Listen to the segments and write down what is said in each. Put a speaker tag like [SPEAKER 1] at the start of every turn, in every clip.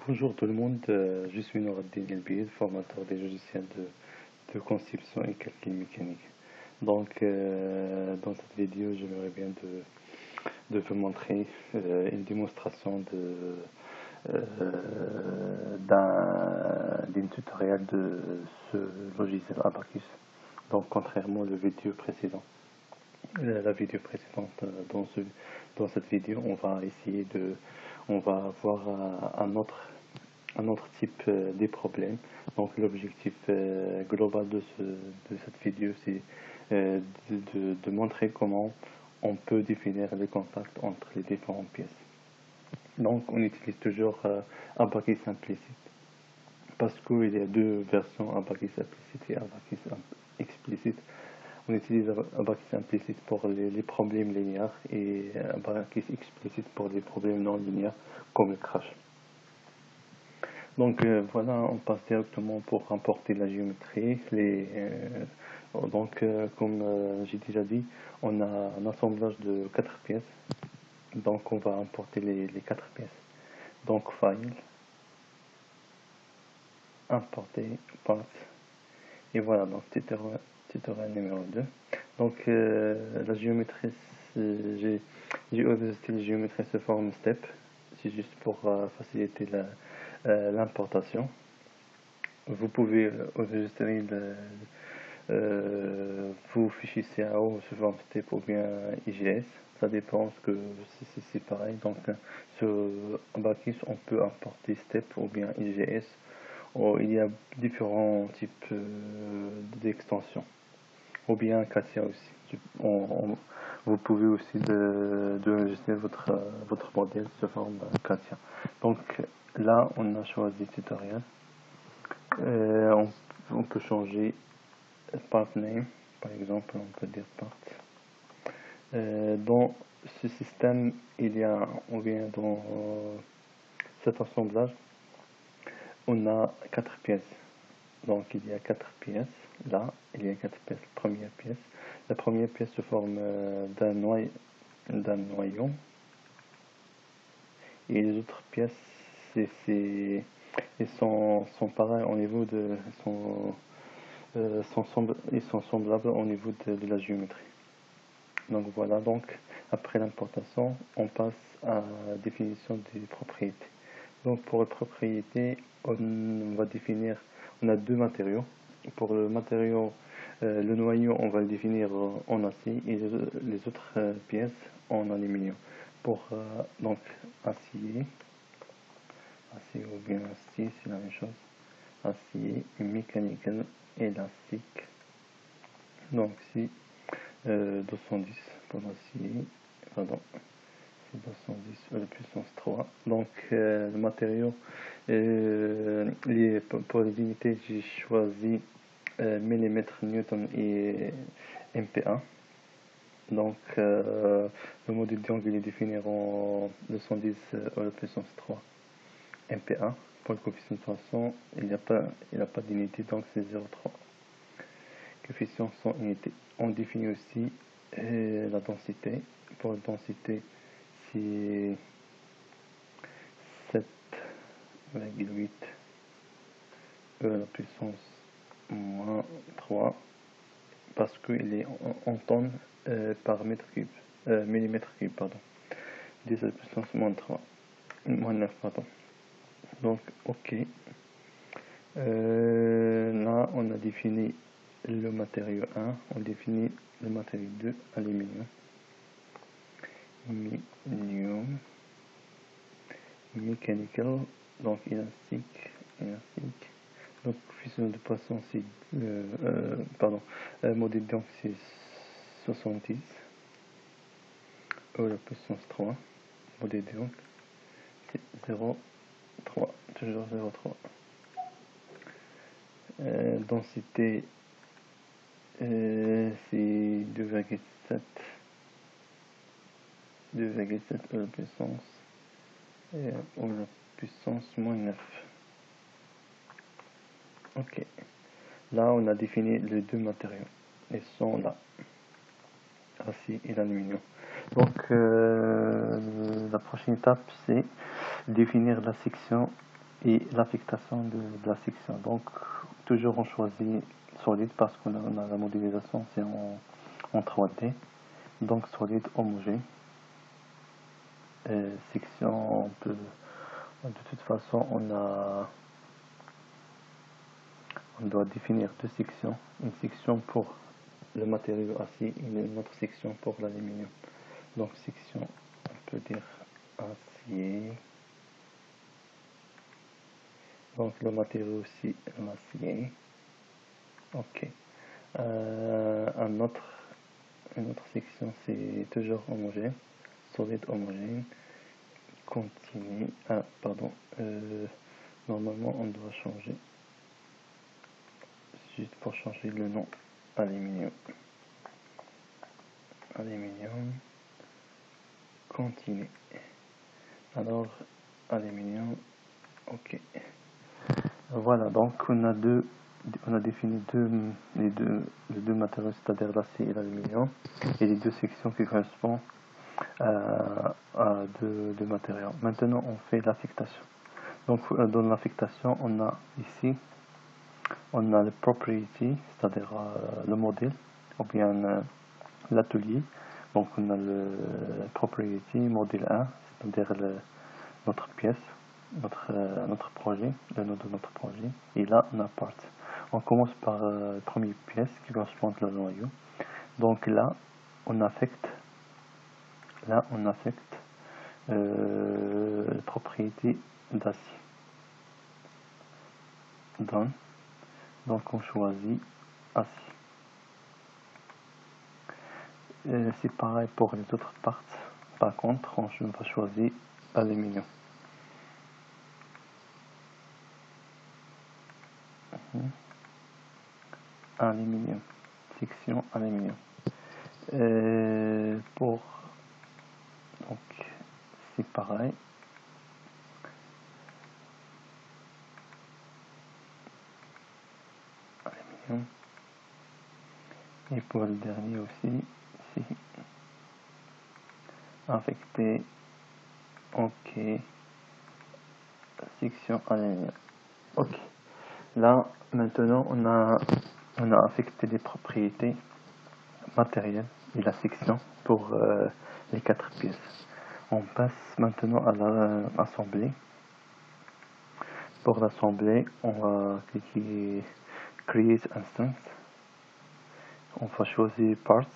[SPEAKER 1] Bonjour tout le monde, je suis Nouraddin Elbid, formateur des logiciels de conception et calcul mécanique. Dans cette vidéo, j'aimerais bien de vous montrer une démonstration d'un tutoriel de ce logiciel Abaqus. Donc, contrairement à la vidéo précédente, dans cette vidéo, on va voir un autre type de problème. Donc l'objectif global de cette vidéo, c'est de montrer comment on peut définir les contacts entre les différentes pièces. Donc on utilise toujours Abaqus implicite, parce qu'il y a deux versions, Abaqus implicite et Abaqus explicite. On utilise Abaqus implicite pour les problèmes linéaires et Abaqus explicite pour les problèmes non linéaires comme le crash. Donc voilà, on passe directement pour importer la géométrie. Comme j'ai déjà dit, on a un assemblage de 4 pièces. Donc on va importer les 4 pièces. Donc File, Importer, Parts. Et voilà, donc tutoriel numéro 2. Donc la géométrie, j'ai ajusté la géométrie sous forme step. C'est juste pour faciliter l'importation. Vous pouvez enregistrer vos fichiers CAO sous forme step ou bien IGS. Ça dépend que si c'est pareil. Donc sur Abaqus, on peut importer step ou bien IGS. Il y a différents types d'extensions. Ou bien CATIA aussi. Vous pouvez aussi enregistrer votre modèle sous forme CATIA. Donc là, on a choisi tutoriel. On peut changer part name, par exemple, on peut dire part. Dans ce système, on vient dans cet assemblage, on a 4 pièces. Donc il y a 4 pièces. Là, il y a 4 pièces. La première pièce se forme d'un noyau. Et les autres pièces, ils sont pareils au niveau de ils sont semblables au niveau de la géométrie. Donc voilà, donc après l'importation, on passe à la définition des propriétés. Donc pour les propriétés, on va définir, on a deux matériaux. Pour le matériau, le noyau, on va le définir en acier et les autres pièces en aluminium. Pour donc acier ou bien acier, c'est la même chose. Acier, mechanical, élastique. Donc si 210 pour l'acier, pardon, c'est 210 à la puissance 3. Donc le matériau, pour les unités, j'ai choisi millimètres, newton et MPa. Donc le module d'angle est défini en 210 à la puissance 3 MPa. Pour le coefficient de poisson, il n'a pas d'unité, donc c'est 0,3. Coefficient sans unité. On définit aussi la densité. Pour la densité, c'est 7,8 à la puissance moins 3, parce qu'il est en tonnes par mètre cube, millimètre cube, pardon. 10 à la puissance moins 3, moins 9, pardon. Donc, ok. Là, on a défini le matériau 1, on définit le matériau 2, aluminium. Mechanical, donc élastique. Donc, coefficient de poisson, c'est, modèle donc c'est 70, la puissance 3, modèle donc c'est 0,3, toujours 0,3. Densité, c'est 2,7 à la puissance ou la puissance moins 9. Ok, là on a défini les deux matériaux, ils sont là, acier et l'aluminium. Donc la prochaine étape, c'est définir la section et l'affectation de la section. Donc toujours on choisit solide parce qu'on a la modélisation c'est en 3D, donc solide homogène. Section, on peut, de toute façon on doit définir deux sections, une section pour le matériau acier et une autre section pour l'aluminium. Donc section, on peut dire acier. Donc le matériau aussi l'acier. Ok. Une autre section c'est toujours homogène, solide homogène, continu. Pardon. Normalement on doit changer, juste pour changer le nom, aluminium. Aluminium continu. Alors aluminium. Ok. Voilà, donc on a défini les deux matériaux, c'est-à-dire l'acier et l'aluminium, et les deux sections qui correspondent à deux matériaux. Maintenant, on fait l'affectation. Donc, dans l'affectation, on a ici, on a le propriety, c'est-à-dire le modèle, ou bien l'atelier. Donc, on a le propriety modèle 1, c'est-à-dire notre pièce. Notre projet, le nom de notre projet, et là on a part. On commence par la première pièce qui correspond au noyau. Donc là on affecte la propriété d'acier. Donc on choisit acier. C'est pareil pour les autres parties. Par contre, on va choisir aluminium. Aluminium, section aluminium. Donc c'est pareil. Aluminium. Et pour le dernier aussi, ici, affecté. Ok. Section aluminium. Ok. Là, maintenant, on a affecté les propriétés matérielles et la section pour les 4 pièces. On passe maintenant à l'assemblée. Pour l'assembler, on va cliquer Create Instance. On va choisir Parts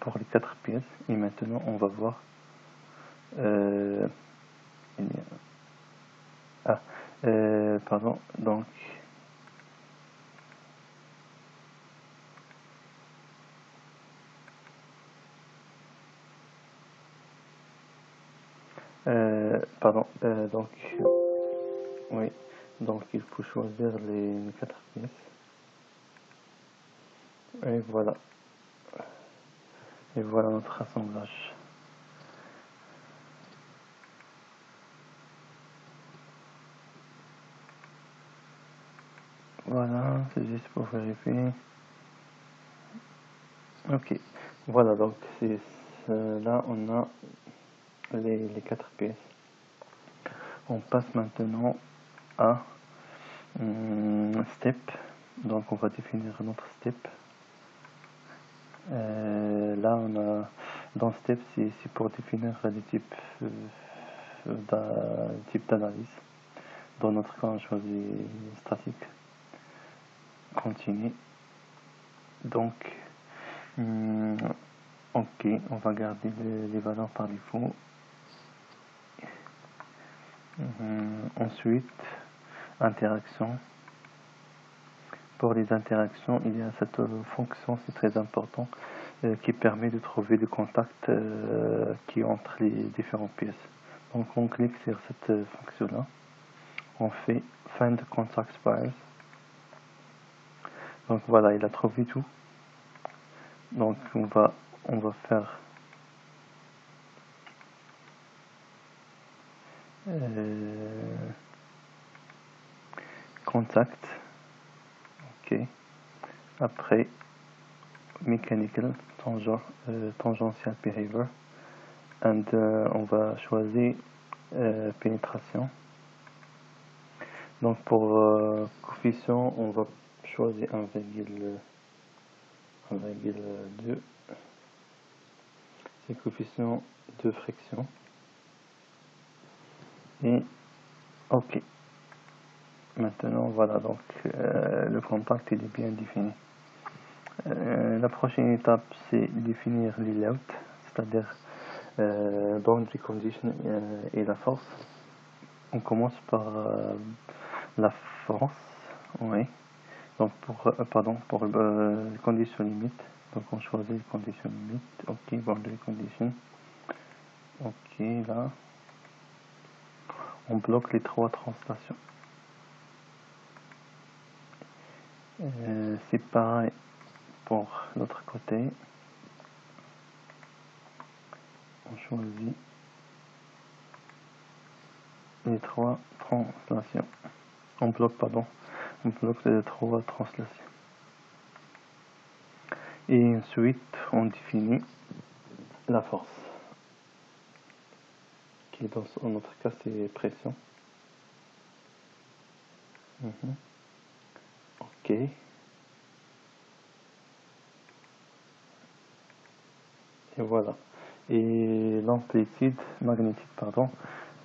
[SPEAKER 1] pour les 4 pièces. Et maintenant, on va voir pardon, donc donc oui, donc il faut choisir les 4 pièces. Et voilà notre assemblage. Voilà, c'est juste pour vérifier. Ok, voilà, donc c'est là on a les 4 pièces. On passe maintenant à step. Donc on va définir notre step. Là on a dans step, c'est pour définir les types d'analyse. Dans notre cas on choisit statique, continu. Donc ok, on va garder les valeurs par défaut. Ensuite, interaction. Pour les interactions, il y a cette fonction, c'est très important, qui permet de trouver le contact qui est entre les différentes pièces. Donc on clique sur cette fonction-là. On fait Find Contact Pairs. Donc voilà, il a trouvé tout. Donc on va faire contact. Ok. Après mechanical tangential behavior. And on va choisir pénétration. Donc pour coefficient, on va choisir 1,2. C'est coefficient de friction. Et ok. Maintenant voilà, donc le contact il est bien défini. La prochaine étape c'est définir les layout, c'est-à-dire boundary condition et la force. On commence par la force, oui. Donc pour les conditions limites. Donc on choisit les conditions limites. Ok, boundary condition. Ok, là on bloque les 3 translations. C'est pareil pour l'autre côté. On choisit les 3 translations. On bloque les 3 translations. Et ensuite on définit la force, qui dans notre cas c'est pression. Ok. Et voilà. Et l'amplitude magnétique, pardon.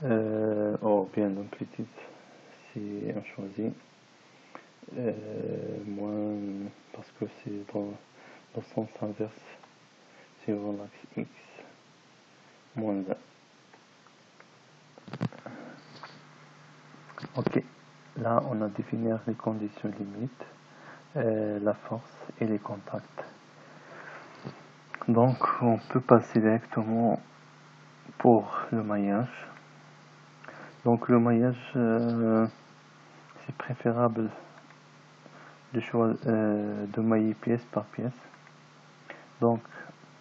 [SPEAKER 1] Bien l'amplitude, c'est un choisi. Moins, parce que c'est dans le sens inverse, c'est sur l'axe X, moins 1. Ok, là on a défini les conditions limites, la force et les contacts. Donc on peut passer directement pour le maillage. Donc le maillage, c'est préférable de mailler pièce par pièce. Donc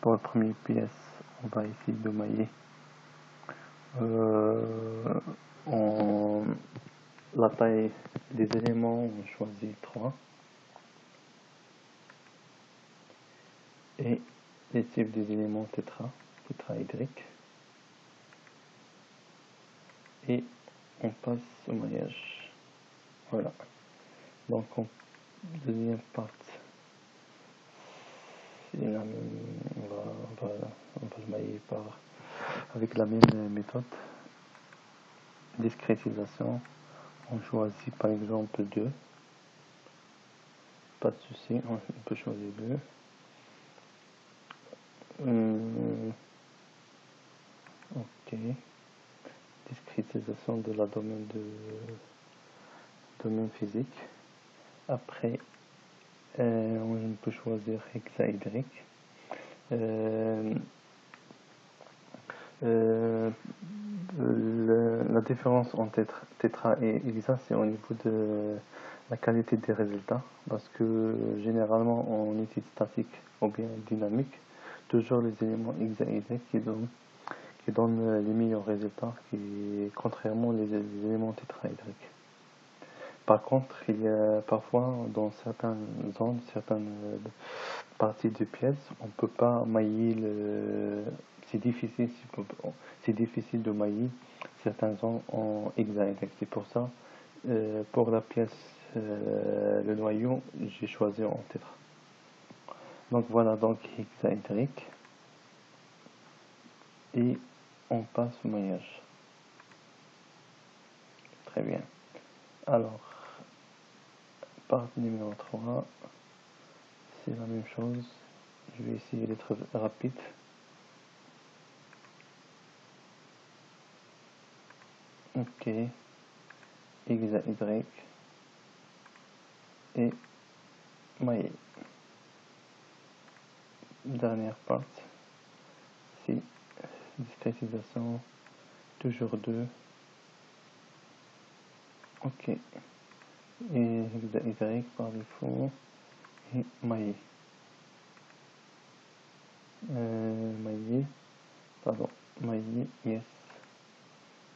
[SPEAKER 1] pour la première pièce, on va essayer de mailler la taille des éléments, on choisit 3. Et les types des éléments tétraédriques. Et on passe au maillage. Voilà. Donc deuxième partie, c'est la même, on va le mailler avec la même méthode. Discrétisation, on choisit par exemple 2. Pas de souci, on peut choisir 2. Ok. Discrétisation de la domaine physique. Après, on peut choisir hexaédrique. La différence entre tétra et hexa, c'est au niveau de la qualité des résultats, parce que généralement en étude statique ou bien dynamique, toujours les éléments hexaédriques qui donnent les meilleurs résultats, contrairement aux éléments tétraédriques. Par contre, il y a parfois dans certaines zones, certaines parties de pièces, on ne peut pas mailler c'est difficile de mailler certaines zones en hexaédrique. C'est pour ça, pour la pièce, le noyau, j'ai choisi en tétra. Donc voilà, donc hexaédrique. Et on passe au maillage. Très bien. Alors, partie numéro 3, c'est la même chose. Je vais essayer d'être rapide. Ok. Hexaédrique. Et maillé. Dernière partie, c'est discrétisation, toujours 2. Ok. Et hexaédrique par défaut. Et maillé. Maillé, yes.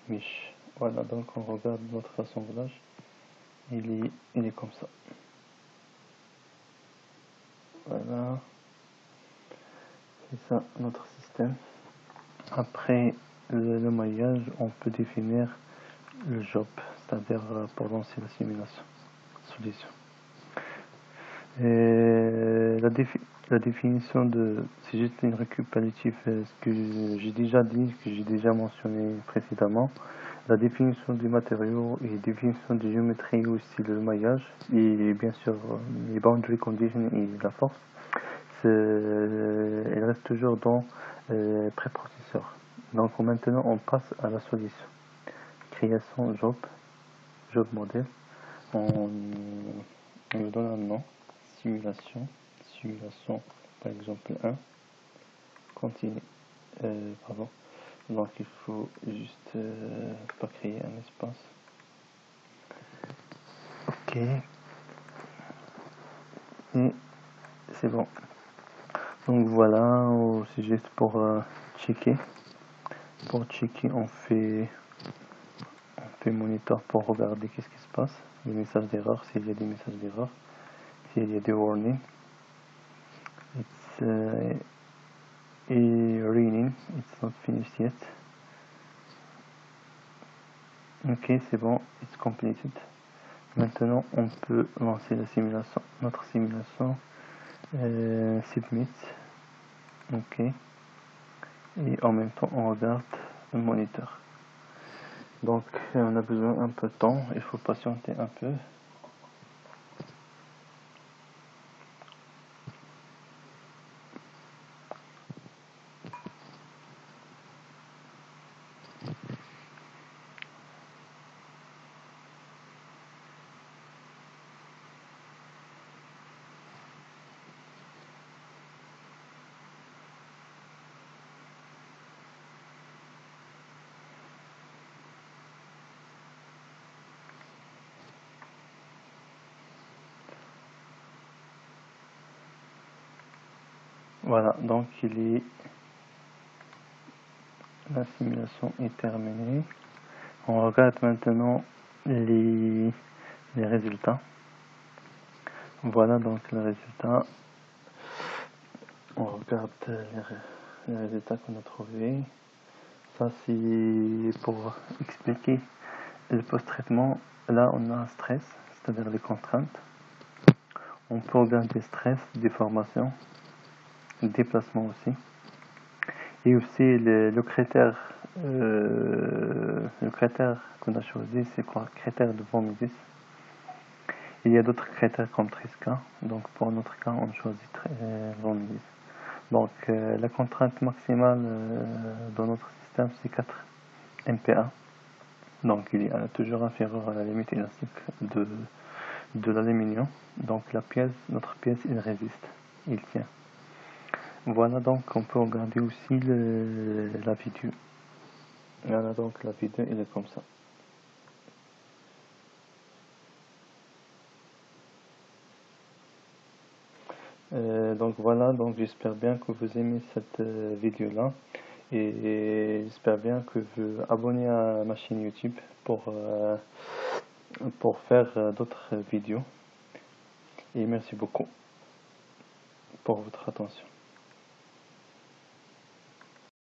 [SPEAKER 1] Miche. Voilà, donc on regarde notre assemblage. Il est comme ça. Voilà. C'est ça notre système. Après le maillage, on peut définir le job, c'est-à-dire pour lancer la solution. Et la définition c'est juste une récapitulative, ce que j'ai déjà dit, que j'ai déjà mentionné précédemment. La définition du matériau et la définition de géométrie, aussi le maillage, et bien sûr les boundary conditions et la force. Elle reste toujours dans préprocesseur. Donc maintenant on passe à la solution. Création job model. On lui donne un nom. Simulation par exemple 1. Continue. Pardon. Donc il faut juste pas créer un espace. Ok. Et c'est bon. Donc voilà, c'est juste pour checker. Pour checker, on fait monitor pour regarder qu'est-ce qui se passe. Les messages d'erreur, s'il y a des messages d'erreur. S'il y a des warnings. It's raining. It's not finished yet. Ok, c'est bon. It's completed. Maintenant, on peut lancer la simulation, notre simulation. Submit. Ok. Et en même temps, on regarde le moniteur. Donc, on a besoin un peu de temps. Il faut patienter un peu. Voilà, donc la simulation est terminée. On regarde maintenant les résultats. Voilà donc le résultat. On regarde les résultats qu'on a trouvés. Ça c'est pour expliquer le post-traitement. Là on a un stress, c'est-à-dire les contraintes. On peut regarder stress, déformation, déplacement aussi. Et aussi le critère qu'on a choisi, c'est quoi? Critère de Von Mises. Il y a d'autres critères comme Triska. Donc pour notre cas, on choisit Von Mises. Donc la contrainte maximale dans notre système, c'est 4 MPa. Donc il est toujours inférieur à la limite élastique de l'aluminium. Donc notre pièce, il résiste, il tient. Voilà, donc on peut regarder aussi la vidéo. Voilà, donc la vidéo, elle est comme ça. Donc voilà, donc j'espère bien que vous aimez cette vidéo là, et j'espère bien que vous abonnez à ma chaîne YouTube pour faire d'autres vidéos, et merci beaucoup pour votre attention.